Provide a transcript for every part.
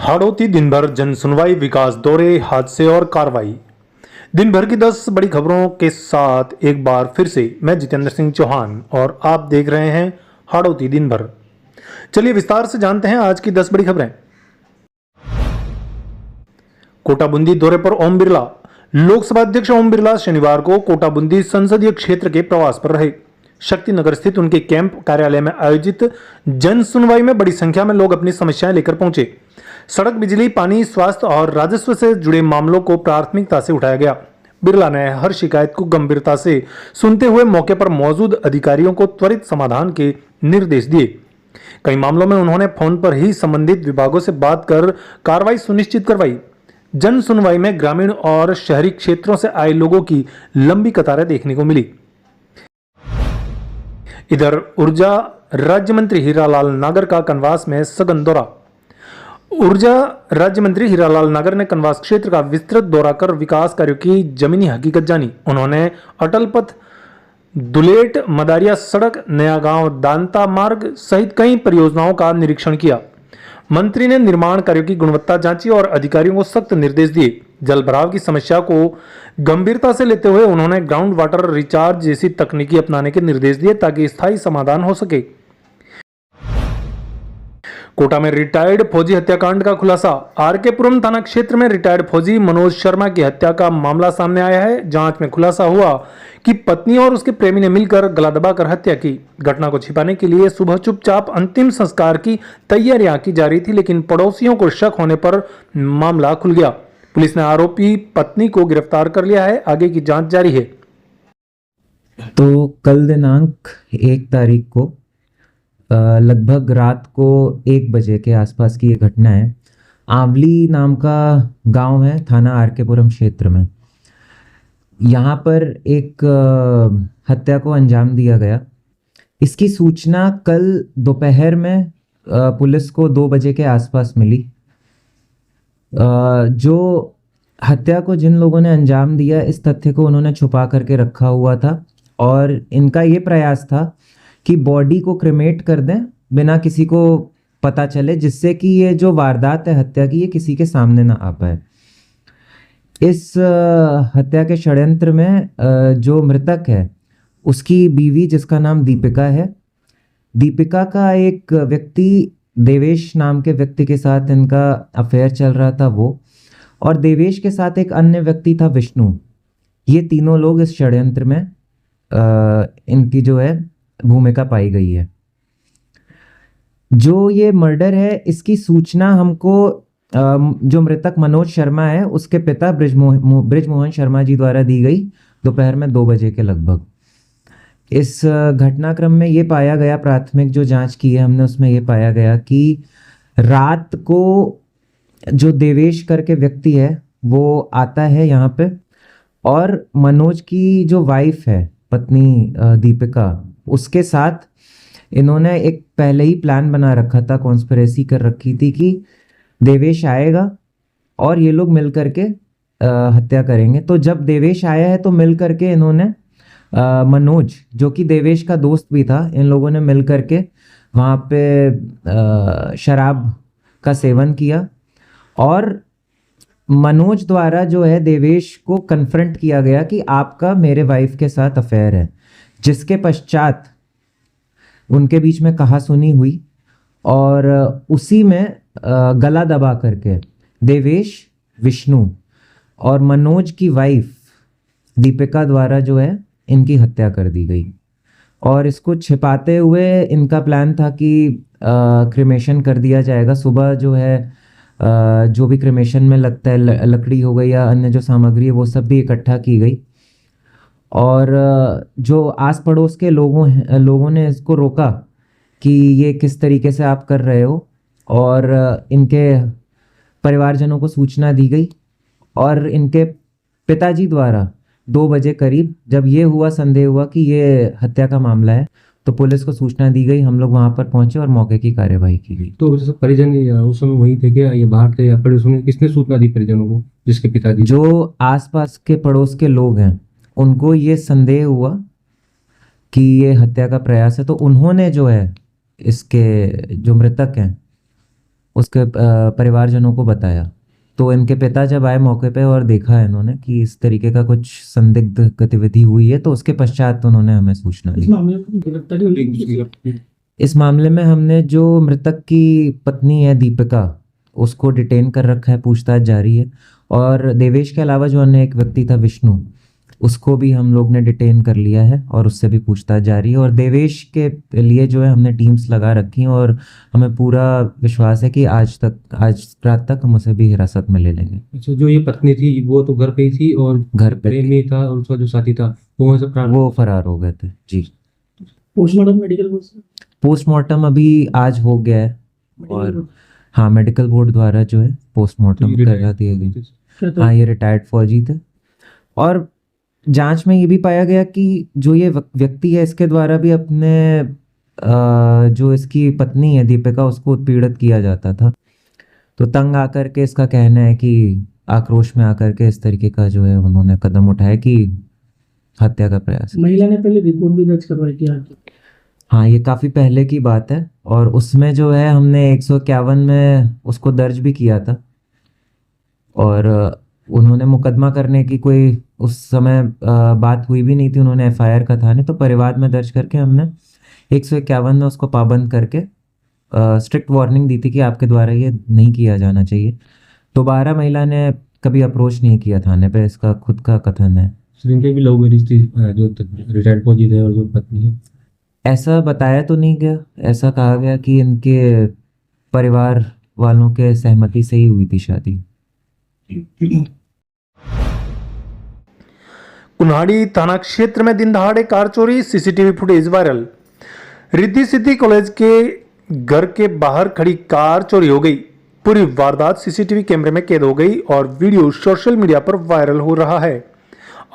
हाड़ौती दिन भर जन सुनवाई, विकास दौरे, हादसे और कार्रवाई। दिन भर की 10 बड़ी खबरों के साथ एक बार फिर से मैं जितेंद्र सिंह चौहान और आप देख रहे हैं हाड़ौती दिन भर। चलिए विस्तार से जानते हैं आज की 10 बड़ी खबरें। कोटा बूंदी दौरे पर ओम बिरला। लोकसभा अध्यक्ष ओम बिरला शनिवार को कोटा बूंदी संसदीय क्षेत्र के प्रवास पर रहे। शक्तिनगर स्थित उनके कैंप कार्यालय में आयोजित जन सुनवाई में बड़ी संख्या में लोग अपनी समस्याएं लेकर पहुंचे। सड़क, बिजली, पानी, स्वास्थ्य और राजस्व से जुड़े मामलों को प्राथमिकता से उठाया गया। बिरला ने हर शिकायत को गंभीरता से सुनते हुए मौके पर मौजूद अधिकारियों को त्वरित समाधान के निर्देश दिए। कई मामलों में उन्होंने फोन पर ही संबंधित विभागों से बात कर कार्रवाई सुनिश्चित करवाई। जन सुनवाई में ग्रामीण और शहरी क्षेत्रों से आए लोगों की लंबी कतारें देखने को मिली। इधर ऊर्जा राज्य मंत्री हीरालाल नागर का कनवास में सघन दौरा। ऊर्जा राज्य मंत्री हीरालाल नागर ने कनवास क्षेत्र का विस्तृत दौरा कर विकास कार्यों की जमीनी हकीकत जानी। उन्होंने अटल पथ, दुलेट मदारिया सड़क, नया गांव दांता मार्ग सहित कई परियोजनाओं का निरीक्षण किया। मंत्री ने निर्माण कार्यों की गुणवत्ता जांची और अधिकारियों को सख्त निर्देश दिए। जल भराव की समस्या को गंभीरता से लेते हुए उन्होंने ग्राउंड वाटर रिचार्ज जैसी तकनीकी अपनाने के निर्देश दिए ताकि स्थायी समाधान हो सके। कोटा में रिटायर्ड फौजी हत्याकांड का खुलासा। आरकेपुरम थाना क्षेत्र में रिटायर्ड फौजी मनोज शर्मा की हत्या का मामला सामने आया है। जांच में खुलासा हुआ कि पत्नी और उसके प्रेमी ने मिलकर गला दबाकर हत्या की। घटना को छिपाने के लिए सुबह चुपचाप अंतिम संस्कार की तैयारियां की जा रही थी, लेकिन पड़ोसियों को शक होने पर मामला खुल गया। पुलिस ने आरोपी पत्नी को गिरफ्तार कर लिया है। आगे की जांच जारी है। तो कल दिनांक 1 तारीख को लगभग रात को 1 बजे के आसपास की ये घटना है। आंवली नाम का गांव है, थाना आरकेपुरम क्षेत्र में। यहाँ पर एक हत्या को अंजाम दिया गया। इसकी सूचना कल दोपहर में पुलिस को 2 बजे के आसपास मिली। जो हत्या को जिन लोगों ने अंजाम दिया, इस तथ्य को उन्होंने छुपा करके रखा हुआ था और इनका ये प्रयास था कि बॉडी को क्रिमेट कर दें बिना किसी को पता चले, जिससे कि ये जो वारदात है हत्या की, ये किसी के सामने ना आ पाए। इस हत्या के षड्यंत्र में जो मृतक है उसकी बीवी, जिसका नाम दीपिका है, दीपिका का एक व्यक्ति, देवेश नाम के व्यक्ति के साथ इनका अफेयर चल रहा था वो, और देवेश के साथ एक अन्य व्यक्ति था विष्णु। ये तीनों लोग इस षड्यंत्र में इनकी जो है भूमिका पाई गई है। जो ये मर्डर है, इसकी सूचना हमको जो मृतक मनोज शर्मा है उसके पिता ब्रिजमोहन शर्मा जी द्वारा दी गई दोपहर में 2 बजे के लगभग। इस घटनाक्रम में ये पाया गया, प्राथमिक जो जांच की है हमने, उसमें ये पाया गया कि रात को जो देवेश करके व्यक्ति है वो आता है यहाँ पे, और मनोज की जो वाइफ है, पत्नी दीपिका, उसके साथ इन्होंने एक पहले ही प्लान बना रखा था, कॉन्स्पिरेसी कर रखी थी कि देवेश आएगा और ये लोग मिल करके हत्या करेंगे। तो जब देवेश आया है तो मिल करके इन्होंने मनोज, जो कि देवेश का दोस्त भी था, इन लोगों ने मिल करके वहाँ पे शराब का सेवन किया और मनोज द्वारा जो है देवेश को कन्फ्रंट किया गया कि आपका मेरे वाइफ के साथ अफेयर है, जिसके पश्चात उनके बीच में कहासुनी हुई और उसी में गला दबा करके देवेश, विष्णु और मनोज की वाइफ दीपिका द्वारा जो है इनकी हत्या कर दी गई। और इसको छिपाते हुए इनका प्लान था कि क्रिमेशन कर दिया जाएगा। सुबह जो है जो भी क्रिमेशन में लगता है, लकड़ी हो गई या अन्य जो सामग्री है, वो सब भी इकट्ठा की गई। और जो आस पड़ोस के लोगों ने इसको रोका कि ये किस तरीके से आप कर रहे हो, और इनके परिवारजनों को सूचना दी गई। और इनके पिताजी द्वारा 2 बजे करीब जब ये हुआ, संदेह हुआ कि ये हत्या का मामला है, तो पुलिस को सूचना दी गई। हम लोग वहाँ पर पहुंचे और मौके की कार्यवाही की गई। तो जैसे परिजन उस समय वहीं थे क्या, ये बाहर थे, या पड़ोसियों ने किसने सूचना दी परिजनों को, जिसके पिताजी? जो आसपास के पड़ोस के लोग हैं उनको ये संदेह हुआ कि ये हत्या का प्रयास है, तो उन्होंने जो है इसके जो मृतक हैं उसके परिवारजनों को बताया। तो इनके पिता जब आए मौके पे और देखा इन्होंने कि इस तरीके का कुछ संदिग्ध गतिविधि हुई है, तो उसके पश्चात उन्होंने हमें सूचना दी। इस मामले में हमने जो मृतक की पत्नी है दीपिका, उसको डिटेन कर रखा है, पूछताछ जारी है। और देवेश के अलावा जो अन्य एक व्यक्ति था विष्णु, उसको भी हम लोग ने डिटेन कर लिया है और उससे भी पूछताछ जारी है। और देवेश के लिए जो है हमने टीम्स लगा रखी हैं और हमें पूरा विश्वास है कि आज रात तक हम उसे भी हिरासत में ले लेंगे। अच्छा, जो ये पत्नी थी वो तो घर पे ही थी और घर पे थी। प्रेमी था और उसका जो साथी था वो वहाँ से फरार वो फरार हो गए थे जी। पोस्टमार्टम मेडिकल पोस्टमार्टम अभी आज हो गया है और हाँ, मेडिकल बोर्ड द्वारा जो है पोस्टमार्टम करा दिया गया। हाँ, ये रिटायर्ड फौजी थे। और जांच में ये भी पाया गया कि जो ये व्यक्ति है, इसके द्वारा भी अपने जो इसकी पत्नी है दीपिका, उसको उत्पीड़ित किया जाता था। तो तंग आकर के इसका कहना है कि आक्रोश में आकर के इस तरीके का जो है उन्होंने कदम उठाया कि हत्या का प्रयास। महिला ने पहले रिपोर्ट भी दर्ज करवाई थी। हाँ, ये काफ़ी पहले की बात है और उसमें जो है हमने 151 में उसको दर्ज भी किया था। और उन्होंने मुकदमा करने की कोई उस समय बात हुई भी नहीं थी। उन्होंने एफआईआर का थाने तो परिवार में दर्ज करके हमने 151 में उसको पाबंद करके स्ट्रिक्ट वार्निंग दी थी कि आपके द्वारा ये नहीं किया जाना चाहिए। दोबारा महिला ने कभी अप्रोच नहीं किया थाने पे, इसका खुद का कथन है। इनके भी लव मैरिज थी, जो रिटायर्ड फौजी थे और जो पत्नी है। ऐसा बताया तो नहीं गया, ऐसा कहा गया कि इनके परिवार वालों के सहमति से ही हुई थी शादी। कुन्हाड़ी थाना क्षेत्र में दिन दहाड़े कार चोरी, CCTV footage viral. Riddhi Siddhi college के घर के बाहर खड़ी कार चोरी हो गई। पूरी वारदात सीसीटीवी कैमरे में कैद हो गई और वीडियो सोशल मीडिया पर वायरल हो रहा है।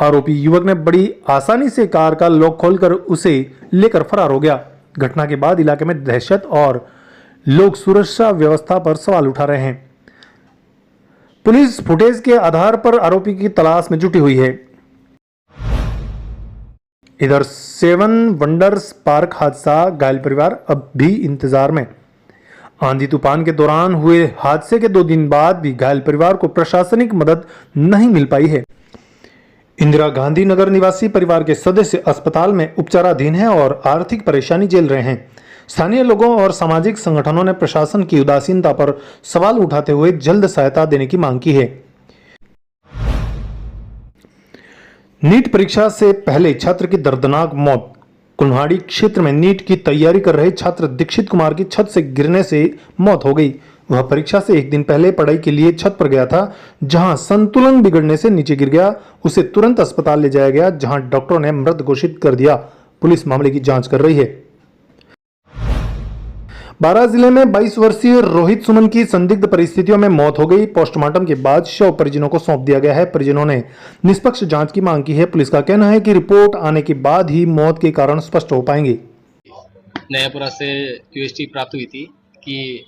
आरोपी युवक ने बड़ी आसानी से कार का लॉक खोलकर उसे लेकर फरार हो गया। घटना के बाद इलाके में दहशत और लोग सुरक्षा व्यवस्था पर सवाल उठा रहे हैं। पुलिस फुटेज के आधार पर आरोपी की तलाश में जुटी हुई है। इधर 7 वंडर्स पार्क हादसा, घायल परिवार अब भी इंतजार में। आंधी तूफान के दौरान हुए हादसे के 2 दिन बाद भी घायल परिवार को प्रशासनिक मदद नहीं मिल पाई है। इंदिरा गांधी नगर निवासी परिवार के सदस्य अस्पताल में उपचाराधीन हैं और आर्थिक परेशानी झेल रहे हैं। स्थानीय लोगों और सामाजिक संगठनों ने प्रशासन की उदासीनता पर सवाल उठाते हुए जल्द सहायता देने की मांग की है। नीट परीक्षा से पहले छात्र की दर्दनाक मौत। कुल्हाड़ी क्षेत्र में नीट की तैयारी कर रहे छात्र दीक्षित कुमार की छत से गिरने से मौत हो गई। वह परीक्षा से 1 दिन पहले पढ़ाई के लिए छत पर गया था, जहां संतुलन बिगड़ने से नीचे गिर गया। उसे तुरंत अस्पताल ले जाया गया, जहां डॉक्टरों ने मृत घोषित कर दिया। पुलिस मामले की जांच कर रही है। बारां जिले में 22 वर्षीय रोहित सुमन की संदिग्ध परिस्थितियों में मौत हो गई। पोस्टमार्टम के बाद शव परिजनों को सौंप दिया गया है। परिजनों ने निष्पक्ष जांच की मांग की है। पुलिस का कहना है कि रिपोर्ट आने के बाद ही मौत के कारण स्पष्ट हो पाएंगे। नयापुरा से क्यूएसटी प्राप्त हुई थी कि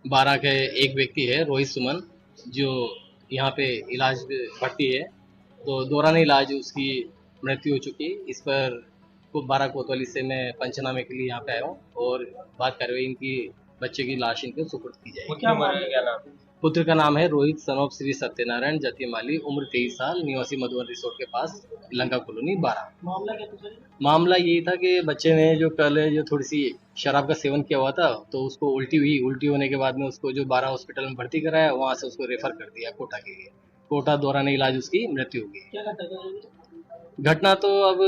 12 के एक व्यक्ति है रोहित सुमन, जो यहाँ पे इलाज भर्ती है, तो दौरान इलाज उसकी मृत्यु हो चुकी। इस पर 12 कोतवाली से मैं पंचनामे के लिए यहाँ पे आया हूँ और बात कार्रवाई इनकी बच्चे की लाश इनको सुपुर्द की जाएगी। क्या नाम? पुत्र का नाम है रोहित सनोप श्री सत्यनारायण जतिमाली, उम्र 23 साल, निवासी मधुवन रिसोर्ट के पास, लंका कॉलोनी, बारां। मामला क्या था? मामला यही था कि बच्चे ने जो कल जो थोड़ी सी शराब का सेवन किया हुआ था, तो उसको उल्टी हुई। उल्टी होने के बाद में उसको जो बारां हॉस्पिटल में भर्ती कराया, वहाँ से उसको रेफर कर दिया कोटा के लिए। कोटा दौरान इलाज उसकी मृत्यु हो गई। घटना तो अब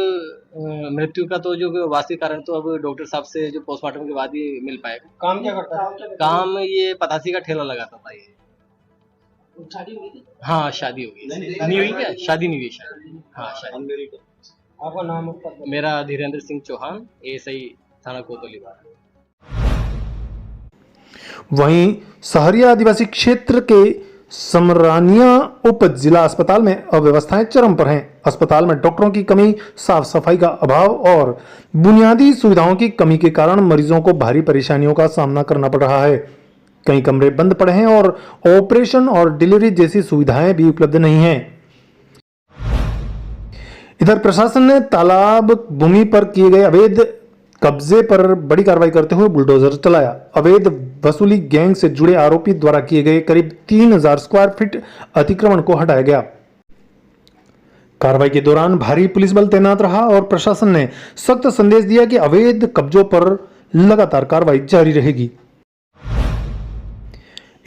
मृत्यु का तो जो वास्तविक कारण तो अब डॉक्टर साहब से जो पोस्टमार्टम के बाद ही मिल पाएगा। काम क्या करता है? काम ये पतासी का ठेला लगाता था ये। शादी हुई थी? हाँ, शादी हो गई। नहीं हुई क्या? शादी नहीं हुई शादी। हाँ, शादी। आपका नाम? मेरा धीरेन्द्र सिंह चौहान, एएसआई थाना कोतवाली बारां। वहीं सहरिया आदिवासी क्षेत्र के समरानिया उप जिला अस्पताल में अव्यवस्थाएं चरम पर हैं। अस्पताल में डॉक्टरों की कमी, साफ सफाई का अभाव और बुनियादी सुविधाओं की कमी के कारण मरीजों को भारी परेशानियों का सामना करना पड़ रहा है। कई कमरे बंद पड़े हैं और ऑपरेशन और डिलीवरी जैसी सुविधाएं भी उपलब्ध नहीं हैं। इधर प्रशासन ने तालाब भूमि पर किए गए अवैध कब्जे पर बड़ी कार्रवाई करते हुए बुलडोजर चलाया। अवैध वसूली गैंग से जुड़े आरोपी द्वारा किए गए करीब 3000 स्क्वायर फीट अतिक्रमण को हटाया गया। कार्रवाई के दौरान भारी पुलिस बल तैनात रहा और प्रशासन ने सख्त संदेश दिया कि अवैध कब्जों पर लगातार कार्रवाई जारी रहेगी।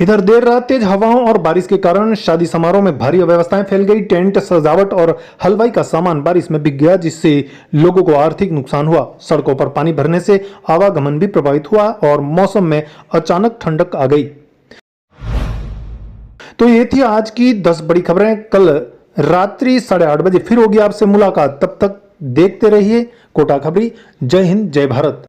इधर देर रात तेज हवाओं और बारिश के कारण शादी समारोह में भारी अव्यवस्थाएं फैल गई। टेंट, सजावट और हलवाई का सामान बारिश में बिक गया, जिससे लोगों को आर्थिक नुकसान हुआ। सड़कों पर पानी भरने से आवागमन भी प्रभावित हुआ और मौसम में अचानक ठंडक आ गई। तो ये थी आज की 10 बड़ी खबरें। कल रात्रि 8:30 बजे फिर होगी आपसे मुलाकात। तब तक देखते रहिए कोटा खबरी। जय हिंद, जय भारत।